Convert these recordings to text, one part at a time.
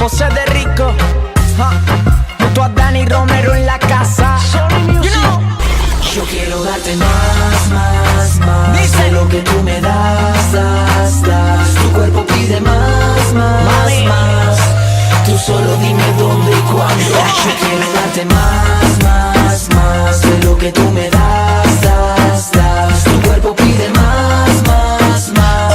José de Rico, junto a Dani Romero en la casa. You know. Yo quiero darte más Dice. de lo que tú me das. Tu cuerpo pide más. Tú solo dime dónde y cuándo. Yo quiero darte más de lo que tú me das. Tu cuerpo pide más.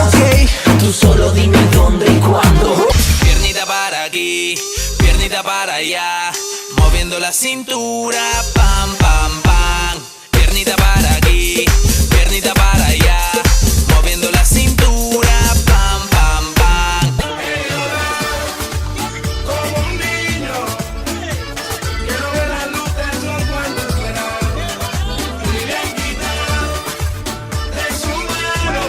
Okay. Tú solo dime dónde y cuándo. Piernita para aquí, piernita para allá, moviendo la cintura, pam, pam, pam. Piernita para aquí, piernita para allá, moviendo la cintura, pam, pam, pam. Como un niño, quiero ver la luz del sol cuando suena. Y bien quitada de su mano,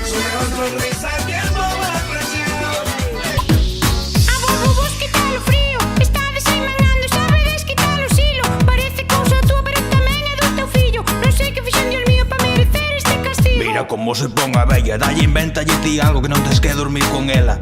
su mejor sonrisa el tiempo va a apreciar. Vos quita o frío, está desenmanando, sabe desquitar o silo. Parece cousa túa, pero tamén é do teu fillo. Non sei que fixen Dios mío pa merecer este castigo. Mira como se pon a bella, dalle invéntalle ti algo que non tes que dormir con ela.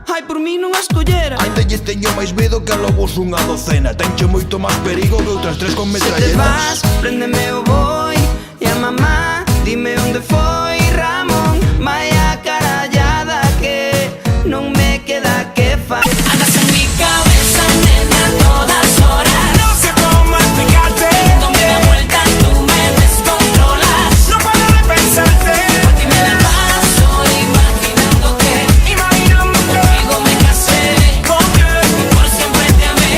Ai, por mí non a escollera. Ainda lle teño máis medo que a lobos unha docena. Tenche moito máis perigo que outras tres con Se te metralletas. vas, préndeme o boi. E a mamá, dime onde foi Ramón. Vai a carallada que non me queda que fa. Andas en mi cabeza, nena, todas horas. No sé cómo explicarte, No me da vuelta, tú me descontrolas. no puedo de pensarte. Por ti me la paso imaginándote. Imaginándote Contigo me casé con que y por siempre te amé.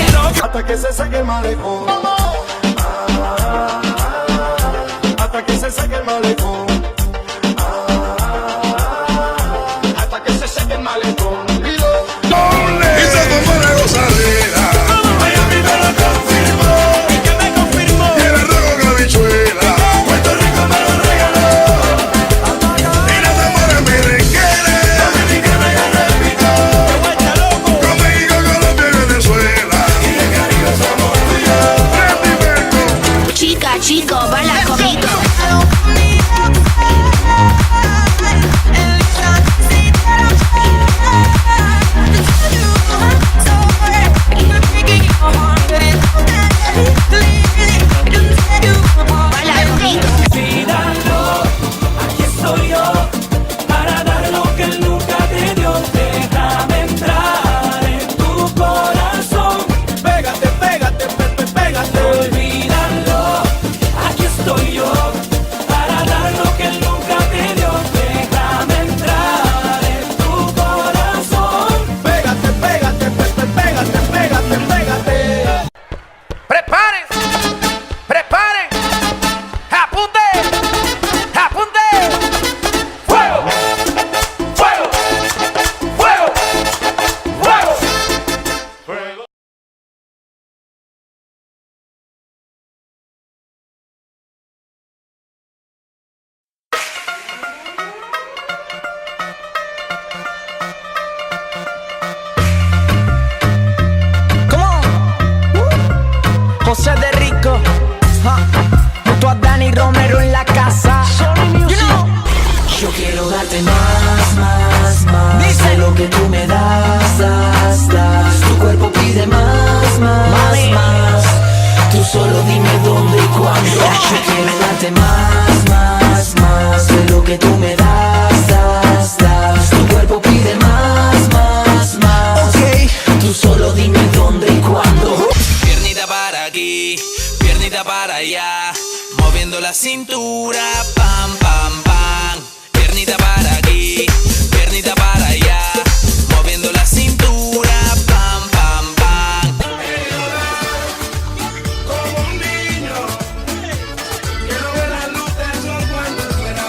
hasta que se seque el malecón. Hasta que se seque el malecón. Hasta que se seque el malecón. Y se tomó la gozadera. Miami me lo confirmó. ¿Y qué me confirmó? Y el arroz con habichuela. Puerto Rico me lo regaló. Y las amores merengueras. Dominicana ya repitió. ¡Qué vuelta loco! Con México, Colombia y Venezuela. Y el Caribe somos tú y yo. Randy Berco. Chica, chico, baila conmigo. Baila conmigo. Olvídalo, aquí estoy yo, para dar lo que él nunca te dio. Déjame entrar en tu corazón. Pégate, pégate, pégate. Olvídalo, aquí estoy yo, para dar lo que él nunca te dio. Déjame entrar en tu corazón. Pégate, pégate, pégate. ¡Preparen! ¡Preparen! ¡Apunte! ¡Apunte! ¡Fuego! ¡Fuego! ¡Fuego! ¡Fuego! Come on. José de Rico, junto a Dani Romero en la casa. You know. Yo quiero darte más Dice. de lo que tú me das. Tu cuerpo pide más. Tú solo dime dónde y cuándo. Yo quiero darte más de lo que tú me das. Tu cuerpo pide más. Okay. Tú solo dime dónde y cuándo. Piernita para aquí, piernita para allá, moviendo la cintura, pam, pam, pam. Piernita para aquí, piernita para allá, moviendo la cintura, pam, pam, pam. Como un niño, quiero ver la luz del sol cuando suena.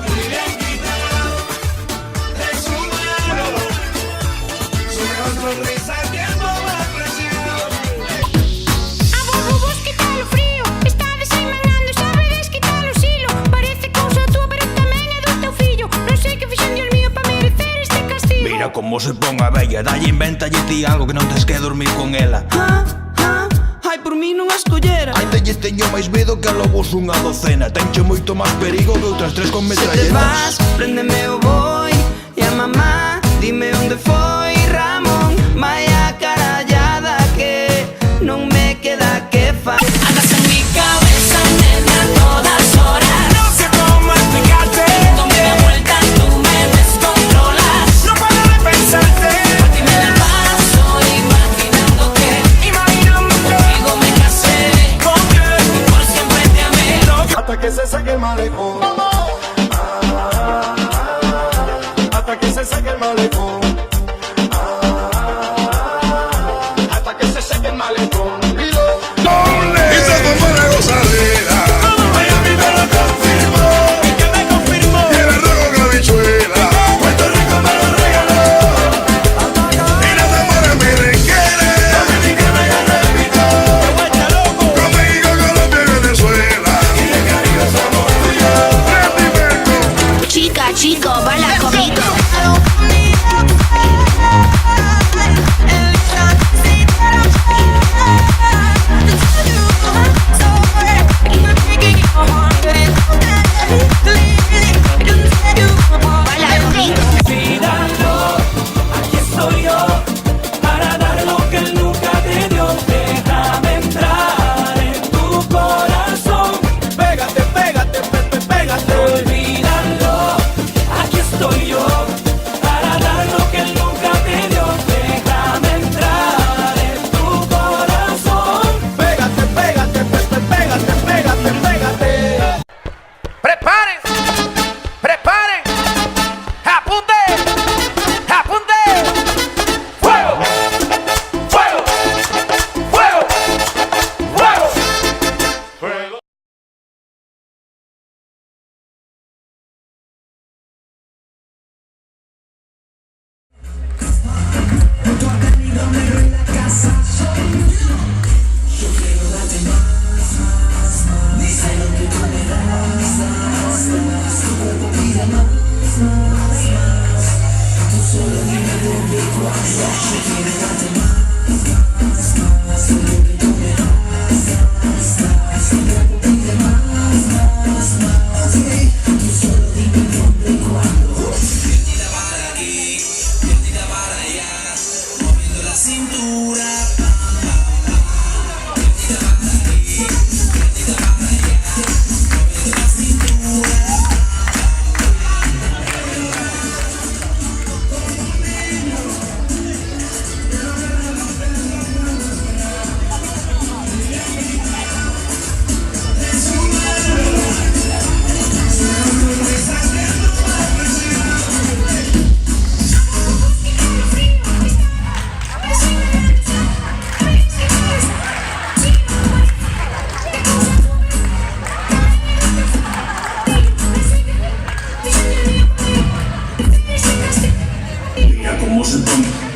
Y bien quitada de su mano, su mejor sonrisa el tiempo va a apreciar. Vos quita o frío, está desenmanando, sabe desquitar o silo. Parece cousa túa, pero tamén é do teu fillo. Non sei que fixen Dios mío pa merecer este castigo. Mira como se pon a bella, dalle invéntalle ti algo que non tes que dormir con ela. Ai, por mí non a escollera. Ainda lle teño máis medo que a lobos unha docena. Tenche moito máis perigo que outras tres con Se te metralletas. vas, préndeme o boi. E a mamá, dime onde foi se seque el malecón. Hasta que se seque el malecón. Y se tomó la gozadera. Miami me lo confirmó. ¿Y qué me confirmó? Y el arroz con habichuela. Puerto Rico me lo regaló. Y las amores merengueras. Dominicana ya repito. Con México, Colombia y Venezuela. Y el Caribe somos tuyos. Randy Merco. Chica, chico, baila conmigo. Baila conmigo. Olvídalo, aquí estoy yo para dar lo que él nunca te dio. Déjame entrar en tu corazón. Pégate, pégate, pégate. Olvídalo, aquí estoy yo para dar lo que él nunca te dio. Déjame entrar en tu corazón. Pégate, pégate, pégate, pégate. Preparen, preparen. ¡Apunte! ¡Apunte! ¡Fuego! ¡Fuego! ¡Fuego! ¡Fuego! ¡Fuego! Mira cómo se pone.